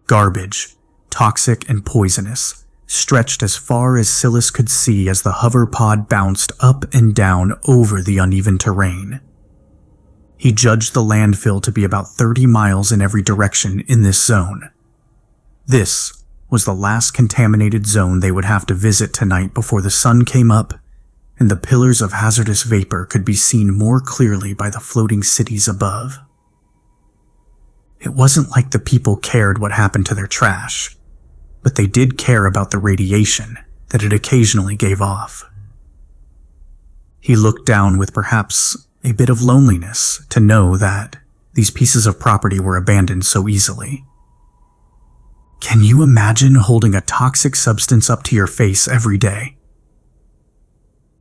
Garbage, toxic and poisonous, stretched as far as Sylis could see as the hover pod bounced up and down over the uneven terrain. He judged the landfill to be about 30 miles in every direction in this zone. This was the last contaminated zone they would have to visit tonight before the sun came up and the pillars of hazardous vapor could be seen more clearly by the floating cities above. It wasn't like the people cared what happened to their trash, but they did care about the radiation that it occasionally gave off. He looked down with perhaps a bit of loneliness to know that these pieces of property were abandoned so easily. Can you imagine holding a toxic substance up to your face every day?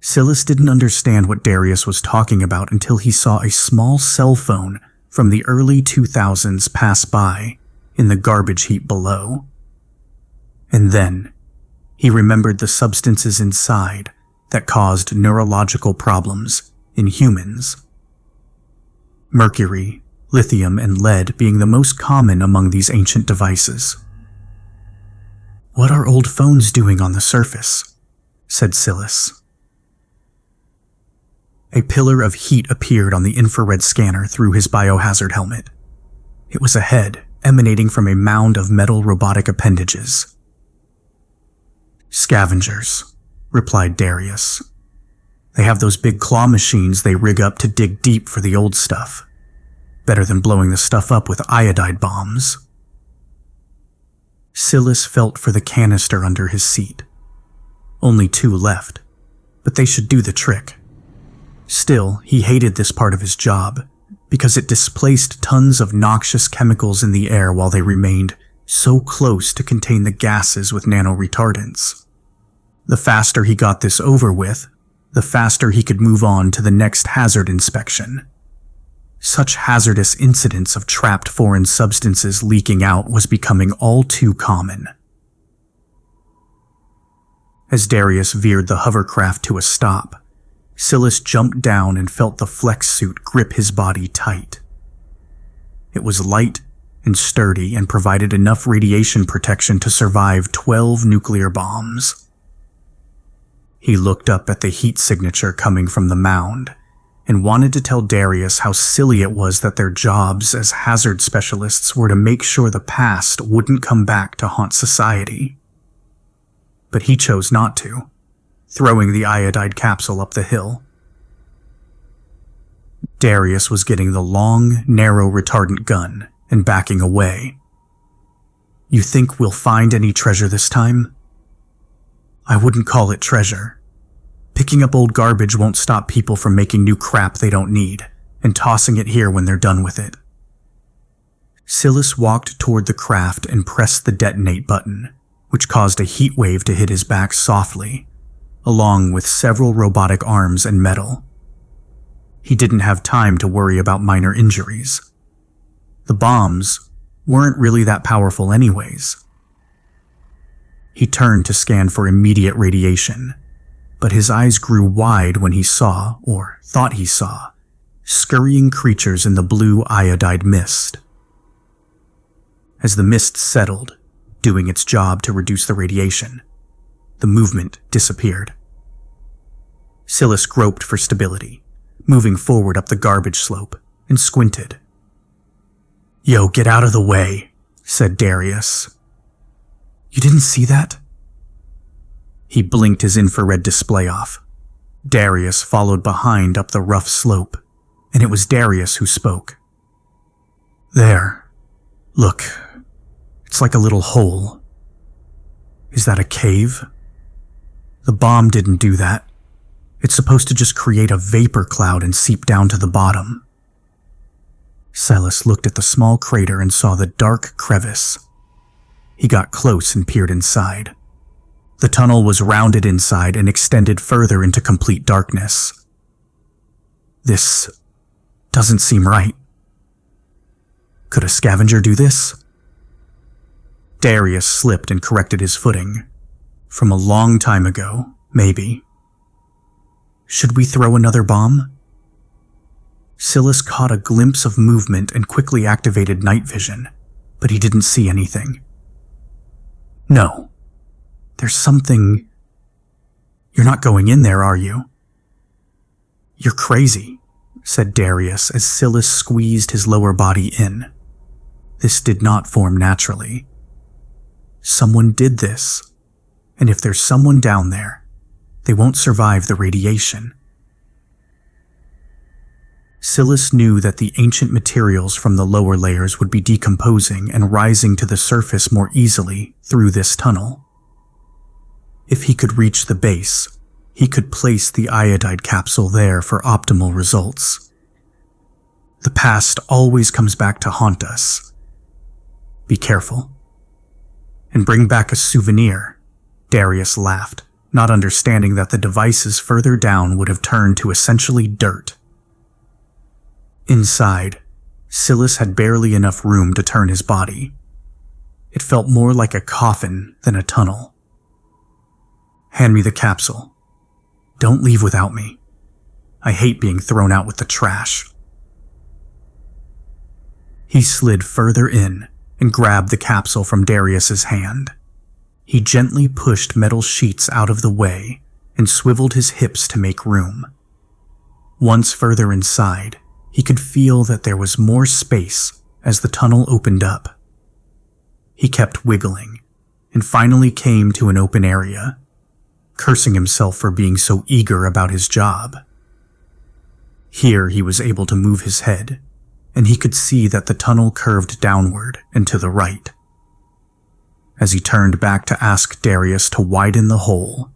Sylis didn't understand what Darius was talking about until he saw a small cell phone from the early 2000s pass by in the garbage heap below. And then he remembered the substances inside that caused neurological problems in humans. Mercury, lithium, and lead being the most common among these ancient devices. "What are old phones doing on the surface?" said Sylis. A pillar of heat appeared on the infrared scanner through his biohazard helmet. It was a head emanating from a mound of metal robotic appendages. "Scavengers," replied Darius. "They have those big claw machines they rig up to dig deep for the old stuff. Better than blowing the stuff up with iodide bombs." Sylis felt for the canister under his seat. Only 2 left, but they should do the trick. Still, he hated this part of his job because it displaced tons of noxious chemicals in the air while they remained so close to contain the gases with nanoretardants. The faster he got this over with, the faster he could move on to the next hazard inspection. Such hazardous incidents of trapped foreign substances leaking out was becoming all too common. As Darius veered the hovercraft to a stop, Sylis jumped down and felt the flex suit grip his body tight. It was light and sturdy and provided enough radiation protection to survive 12 nuclear bombs. He looked up at the heat signature coming from the mound and wanted to tell Darius how silly it was that their jobs as hazard specialists were to make sure the past wouldn't come back to haunt society. But he chose not to, throwing the iodide capsule up the hill. Darius was getting the long, narrow retardant gun and backing away. "You think we'll find any treasure this time?" "I wouldn't call it treasure. Picking up old garbage won't stop people from making new crap they don't need and tossing it here when they're done with it." Sylis walked toward the craft and pressed the detonate button, which caused a heat wave to hit his back softly, along with several robotic arms and metal. He didn't have time to worry about minor injuries. The bombs weren't really that powerful anyways. He turned to scan for immediate radiation, but his eyes grew wide when he saw, or thought he saw, scurrying creatures in the blue iodide mist. As the mist settled, doing its job to reduce the radiation, the movement disappeared. Sylis groped for stability, moving forward up the garbage slope, and squinted. "Yo, get out of the way," said Darius. "You didn't see that?" He blinked his infrared display off. Darius followed behind up the rough slope, and it was Darius who spoke. "There. Look. It's like a little hole. Is that a cave? The bomb didn't do that. It's supposed to just create a vapor cloud and seep down to the bottom." Sylis looked at the small crater and saw the dark crevice. He got close and peered inside. The tunnel was rounded inside and extended further into complete darkness. "This doesn't seem right. Could a scavenger do this?" Darius slipped and corrected his footing. "From a long time ago, maybe. Should we throw another bomb?" Sylis caught a glimpse of movement and quickly activated night vision, but he didn't see anything. No. There's something... You're not going in there, are you? You're crazy, said Darius as Sylis squeezed his lower body in. This did not form naturally. Someone did this, and if there's someone down there, they won't survive the radiation. Sylis knew that the ancient materials from the lower layers would be decomposing and rising to the surface more easily through this tunnel. If he could reach the base, he could place the iodide capsule there for optimal results. The past always comes back to haunt us. Be careful. And bring back a souvenir, Darius laughed, not understanding that the devices further down would have turned to essentially dirt. Inside, Sylis had barely enough room to turn his body. It felt more like a coffin than a tunnel. Hand me the capsule. Don't leave without me. I hate being thrown out with the trash. He slid further in and grabbed the capsule from Darius's hand. He gently pushed metal sheets out of the way and swiveled his hips to make room. Once further inside, he could feel that there was more space as the tunnel opened up. He kept wiggling and finally came to an open area, cursing himself for being so eager about his job. Here he was able to move his head, and he could see that the tunnel curved downward and to the right. As he turned back to ask Darius to widen the hole,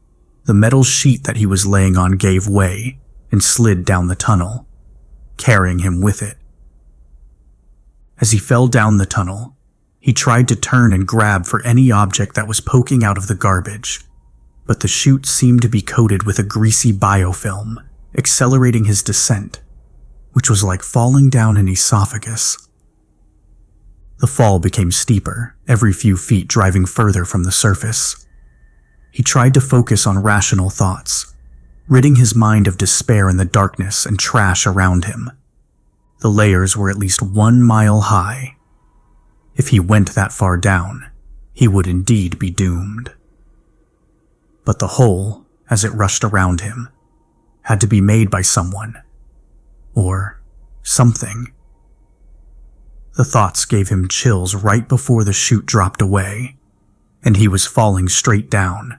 the metal sheet that he was laying on gave way and slid down the tunnel, carrying him with it. As he fell down the tunnel, he tried to turn and grab for any object that was poking out of the garbage, but the chute seemed to be coated with a greasy biofilm, accelerating his descent, which was like falling down an esophagus. The fall became steeper, every few feet driving further from the surface. He tried to focus on rational thoughts, ridding his mind of despair in the darkness and trash around him. The layers were at least 1 mile high. If he went that far down, he would indeed be doomed. But the hole, as it rushed around him, had to be made by someone. Or something. The thoughts gave him chills right before the chute dropped away, and he was falling straight down.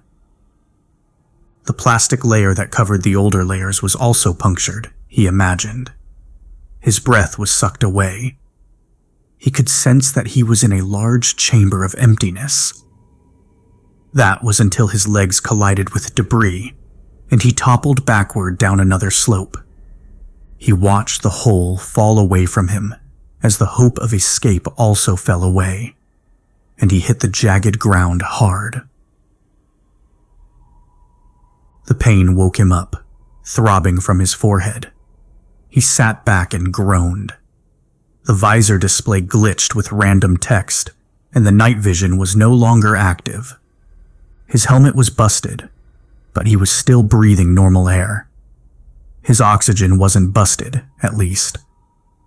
The plastic layer that covered the older layers was also punctured, he imagined. His breath was sucked away. He could sense that he was in a large chamber of emptiness. That was until his legs collided with debris, and he toppled backward down another slope. He watched the hole fall away from him as the hope of escape also fell away, and he hit the jagged ground hard. The pain woke him up, throbbing from his forehead. He sat back and groaned. The visor display glitched with random text, and the night vision was no longer active. His helmet was busted, but he was still breathing normal air. His oxygen wasn't busted, at least,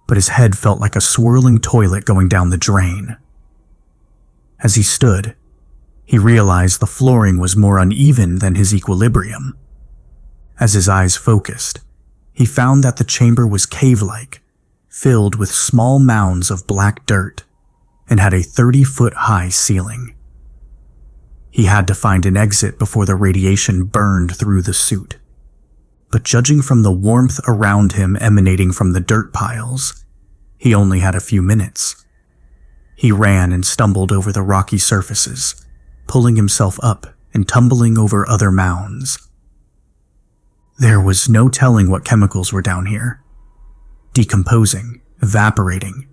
but his head felt like a swirling toilet going down the drain. As he stood, he realized the flooring was more uneven than his equilibrium. As his eyes focused, he found that the chamber was cave-like, filled with small mounds of black dirt, and had a 30-foot-high ceiling. He had to find an exit before the radiation burned through the suit. But judging from the warmth around him emanating from the dirt piles, he only had a few minutes. He ran and stumbled over the rocky surfaces, pulling himself up and tumbling over other mounds. There was no telling what chemicals were down here. Decomposing, evaporating,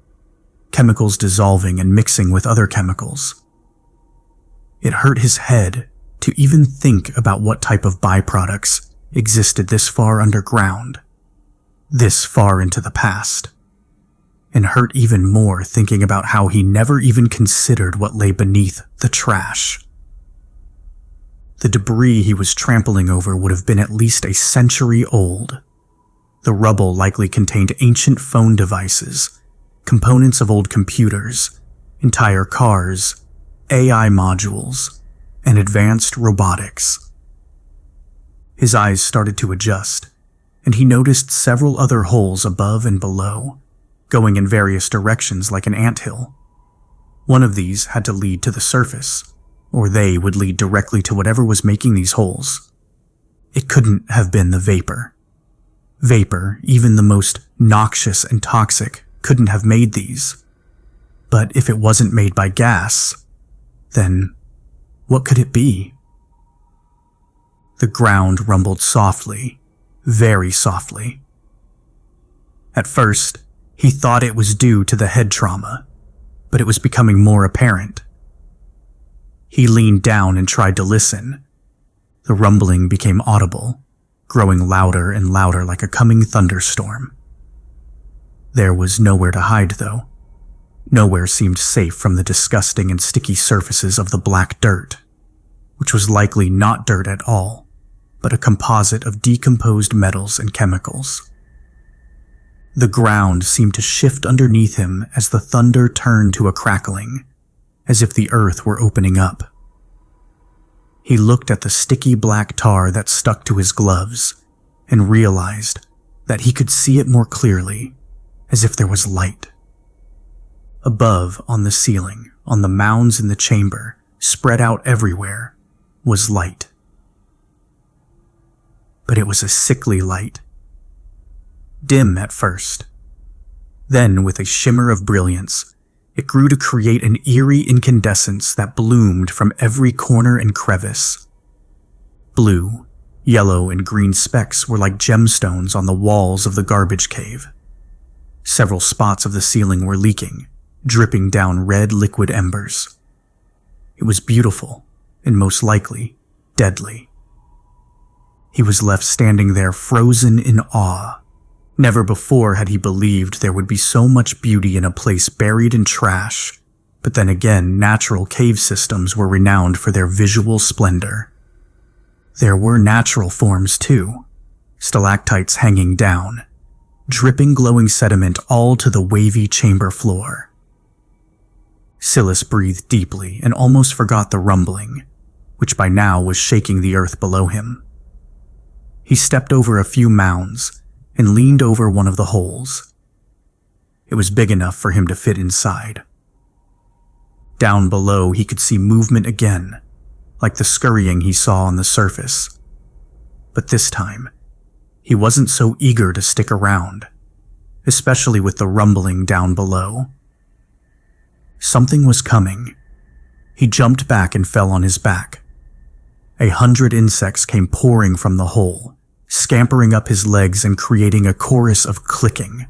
chemicals dissolving and mixing with other chemicals. It hurt his head to even think about what type of byproducts existed this far underground, this far into the past, and hurt even more thinking about how he never even considered what lay beneath the trash. The debris he was trampling over would have been at least a century old. The rubble likely contained ancient phone devices, components of old computers, entire cars, AI modules, and advanced robotics. His eyes started to adjust, and he noticed several other holes above and below, going in various directions like an anthill. One of these had to lead to the surface, or they would lead directly to whatever was making these holes. It couldn't have been the vapor. Vapor, even the most noxious and toxic, couldn't have made these. But if it wasn't made by gas, then what could it be? The ground rumbled softly, very softly. At first, he thought it was due to the head trauma, but it was becoming more apparent. He leaned down and tried to listen. The rumbling became audible, growing louder and louder like a coming thunderstorm. There was nowhere to hide, though. Nowhere seemed safe from the disgusting and sticky surfaces of the black dirt, which was likely not dirt at all, but a composite of decomposed metals and chemicals. The ground seemed to shift underneath him as the thunder turned to a crackling, as if the earth were opening up. He looked at the sticky black tar that stuck to his gloves and realized that he could see it more clearly, as if there was light. Above, on the ceiling, on the mounds in the chamber, spread out everywhere, was light. But it was a sickly light. Dim at first. Then, with a shimmer of brilliance, it grew to create an eerie incandescence that bloomed from every corner and crevice. Blue, yellow, and green specks were like gemstones on the walls of the garbage cave. Several spots of the ceiling were leaking, dripping down red liquid embers. It was beautiful, and most likely, deadly. He was left standing there frozen in awe. Never before had he believed there would be so much beauty in a place buried in trash, but then again, natural cave systems were renowned for their visual splendor. There were natural forms too, stalactites hanging down, dripping glowing sediment all to the wavy chamber floor. Sylis breathed deeply and almost forgot the rumbling, which by now was shaking the earth below him. He stepped over a few mounds and leaned over one of the holes. It was big enough for him to fit inside. Down below, he could see movement again, like the scurrying he saw on the surface. But this time, he wasn't so eager to stick around, especially with the rumbling down below. Something was coming. He jumped back and fell on his back. 100 insects came pouring from the hole, scampering up his legs and creating a chorus of clicking.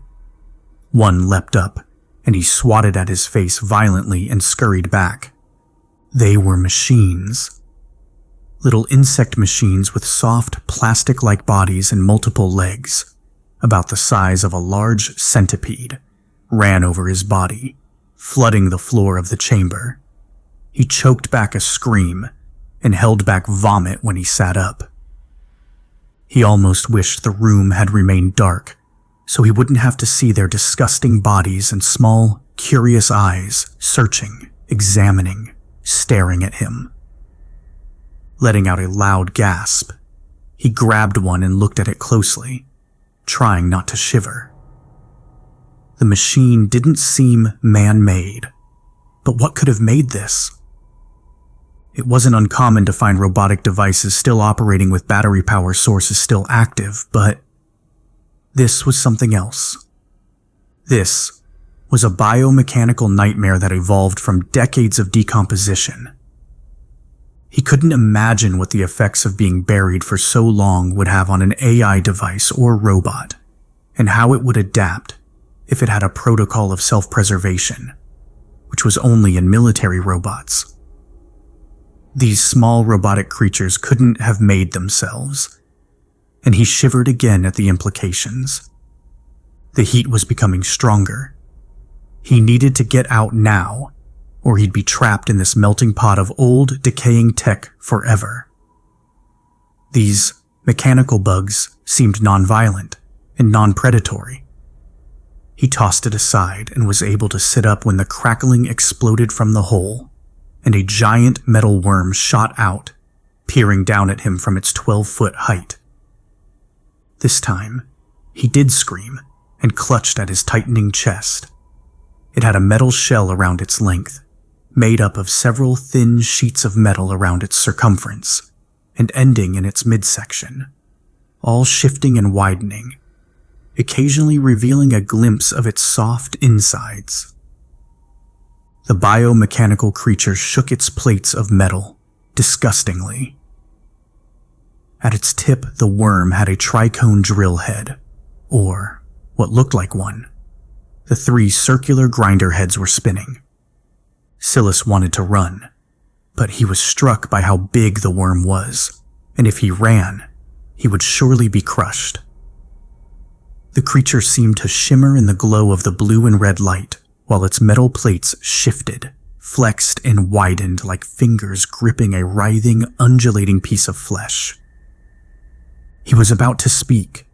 One leapt up, and he swatted at his face violently and scurried back. They were machines. Little insect machines with soft, plastic-like bodies and multiple legs, about the size of a large centipede, ran over his body, flooding the floor of the chamber. He choked back a scream and held back vomit when he sat up. He almost wished the room had remained dark, so he wouldn't have to see their disgusting bodies and small, curious eyes searching, examining, staring at him. Letting out a loud gasp, he grabbed one and looked at it closely, trying not to shiver. The machine didn't seem man-made, but what could have made this? It wasn't uncommon to find robotic devices still operating with battery power sources still active, but this was something else. This was a biomechanical nightmare that evolved from decades of decomposition. He couldn't imagine what the effects of being buried for so long would have on an AI device or robot, and how it would adapt if it had a protocol of self-preservation, which was only in military robots. These small robotic creatures couldn't have made themselves, and he shivered again at the implications. The heat was becoming stronger. He needed to get out now, or he'd be trapped in this melting pot of old, decaying tech forever. These mechanical bugs seemed non-violent and non-predatory. He tossed it aside and was able to sit up when the crackling exploded from the hole. and a giant metal worm shot out, peering down at him from its 12-foot height. This time, he did scream and clutched at his tightening chest. It had a metal shell around its length, made up of several thin sheets of metal around its circumference, and ending in its midsection, all shifting and widening, occasionally revealing a glimpse of its soft insides. The biomechanical creature shook its plates of metal, disgustingly. At its tip, the worm had a tricone drill head, or what looked like one. The 3 circular grinder heads were spinning. Sylis wanted to run, but he was struck by how big the worm was, and if he ran, he would surely be crushed. The creature seemed to shimmer in the glow of the blue and red light, while its metal plates shifted, flexed, and widened like fingers gripping a writhing, undulating piece of flesh. He was about to speak,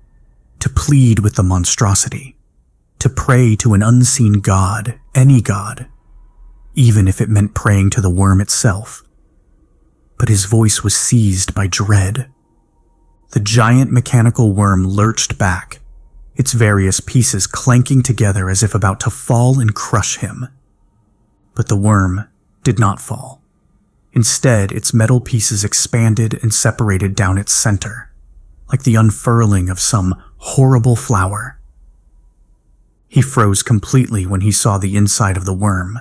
to plead with the monstrosity, to pray to an unseen god, any god, even if it meant praying to the worm itself. But his voice was seized by dread. The giant mechanical worm lurched back, its various pieces clanking together as if about to fall and crush him. But the worm did not fall. Instead, its metal pieces expanded and separated down its center, like the unfurling of some horrible flower. He froze completely when he saw the inside of the worm,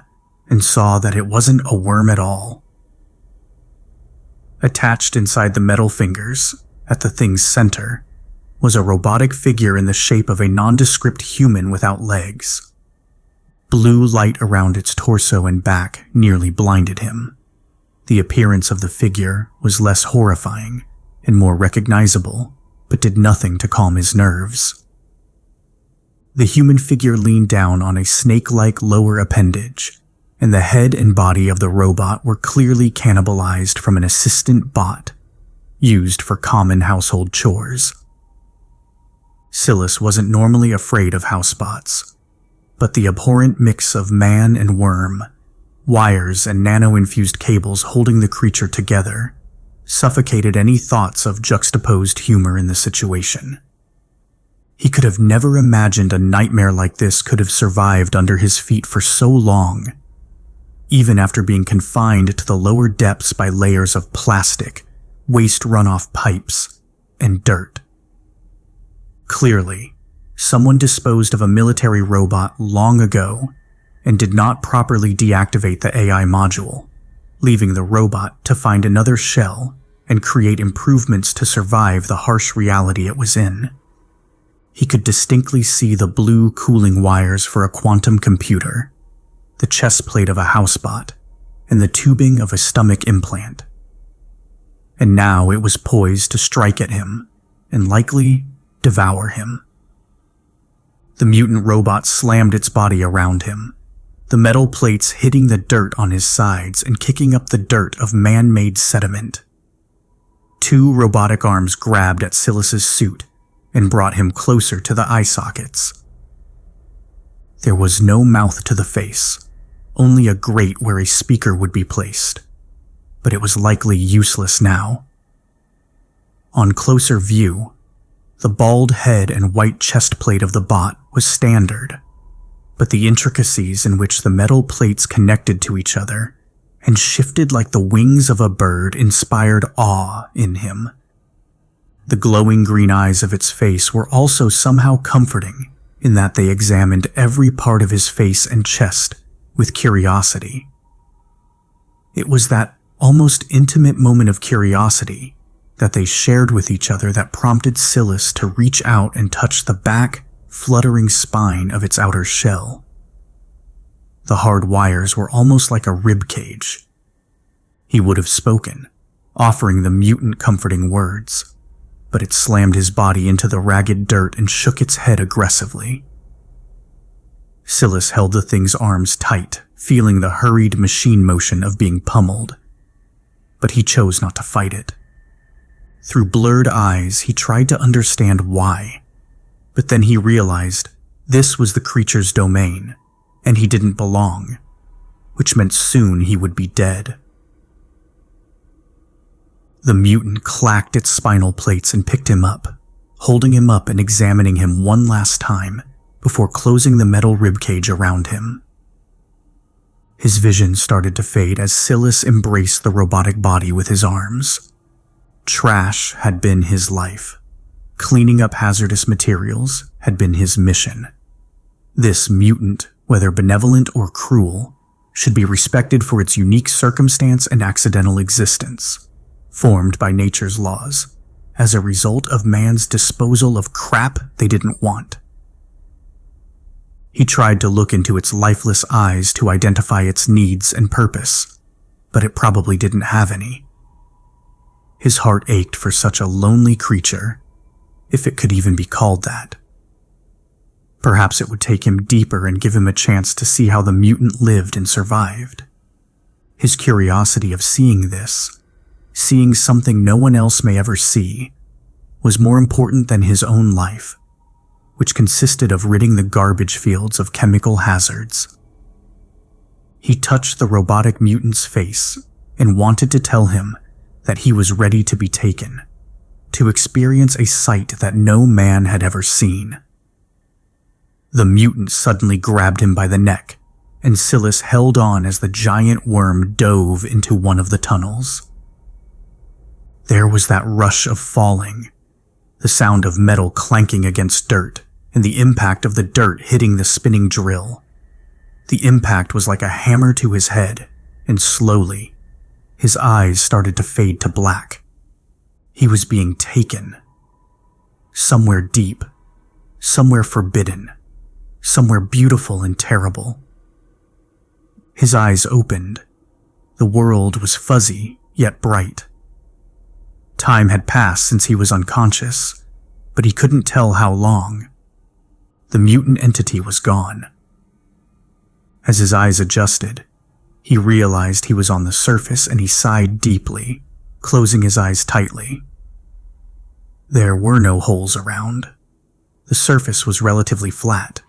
and saw that it wasn't a worm at all. Attached inside the metal fingers, at the thing's center, was a robotic figure in the shape of a nondescript human without legs. Blue light around its torso and back nearly blinded him. The appearance of the figure was less horrifying and more recognizable, but did nothing to calm his nerves. The human figure leaned down on a snake-like lower appendage, and the head and body of the robot were clearly cannibalized from an assistant bot, used for common household chores. Sylis wasn't normally afraid of housebots, but the abhorrent mix of man and worm, wires and nano-infused cables holding the creature together, suffocated any thoughts of juxtaposed humor in the situation. He could have never imagined a nightmare like this could have survived under his feet for so long, even after being confined to the lower depths by layers of plastic, waste runoff pipes, and dirt. Clearly, someone disposed of a military robot long ago and did not properly deactivate the AI module, leaving the robot to find another shell and create improvements to survive the harsh reality it was in. He could distinctly see the blue cooling wires for a quantum computer, the chest plate of a housebot, and the tubing of a stomach implant. And now it was poised to strike at him, and likely devour him. The mutant robot slammed its body around him, the metal plates hitting the dirt on his sides and kicking up the dirt of man-made sediment. 2 robotic arms grabbed at Sylis's suit and brought him closer to the eye sockets. There was no mouth to the face, only a grate where a speaker would be placed, but it was likely useless now. On closer view, the bald head and white chest plate of the bot was standard, but the intricacies in which the metal plates connected to each other and shifted like the wings of a bird inspired awe in him. The glowing green eyes of its face were also somehow comforting in that they examined every part of his face and chest with curiosity. It was that almost intimate moment of curiosity that they shared with each other that prompted Sylis to reach out and touch the back, fluttering spine of its outer shell. The hard wires were almost like a rib cage. He would have spoken, offering the mutant comforting words, but it slammed his body into the ragged dirt and shook its head aggressively. Sylis held the thing's arms tight, feeling the hurried machine motion of being pummeled, but he chose not to fight it. Through blurred eyes, he tried to understand why, but then he realized this was the creature's domain, and he didn't belong, which meant soon he would be dead. The mutant clacked its spinal plates and picked him up, holding him up and examining him one last time before closing the metal ribcage around him. His vision started to fade as Sylis embraced the robotic body with his arms. Trash had been his life. Cleaning up hazardous materials had been his mission. This mutant, whether benevolent or cruel, should be respected for its unique circumstance and accidental existence, formed by nature's laws, as a result of man's disposal of crap they didn't want. He tried to look into its lifeless eyes to identify its needs and purpose, but it probably didn't have any. His heart ached for such a lonely creature, if it could even be called that. Perhaps it would take him deeper and give him a chance to see how the mutant lived and survived. His curiosity of seeing this, seeing something no one else may ever see, was more important than his own life, which consisted of ridding the garbage fields of chemical hazards. He touched the robotic mutant's face and wanted to tell him that he was ready to be taken, to experience a sight that no man had ever seen. The mutant suddenly grabbed him by the neck, and Sylis held on as the giant worm dove into one of the tunnels. There was that rush of falling, the sound of metal clanking against dirt, and the impact of the dirt hitting the spinning drill. The impact was like a hammer to his head, and slowly, his eyes started to fade to black. He was being taken. Somewhere deep, somewhere forbidden, somewhere beautiful and terrible. His eyes opened. The world was fuzzy, yet bright. Time had passed since he was unconscious, but he couldn't tell how long. The mutant entity was gone. As his eyes adjusted, he realized he was on the surface and he sighed deeply, closing his eyes tightly. There were no holes around. The surface was relatively flat.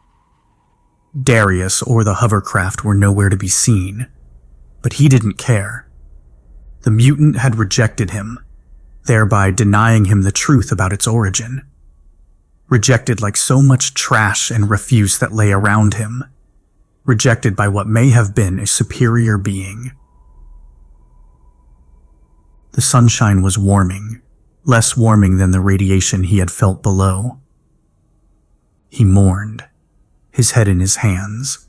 Darius or the hovercraft were nowhere to be seen, but he didn't care. The mutant had rejected him, thereby denying him the truth about its origin. Rejected like so much trash and refuse that lay around him. Rejected by what may have been a superior being. The sunshine was warming, less warming than the radiation he had felt below. He mourned, his head in his hands,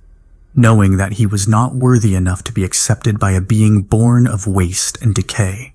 knowing that he was not worthy enough to be accepted by a being born of waste and decay.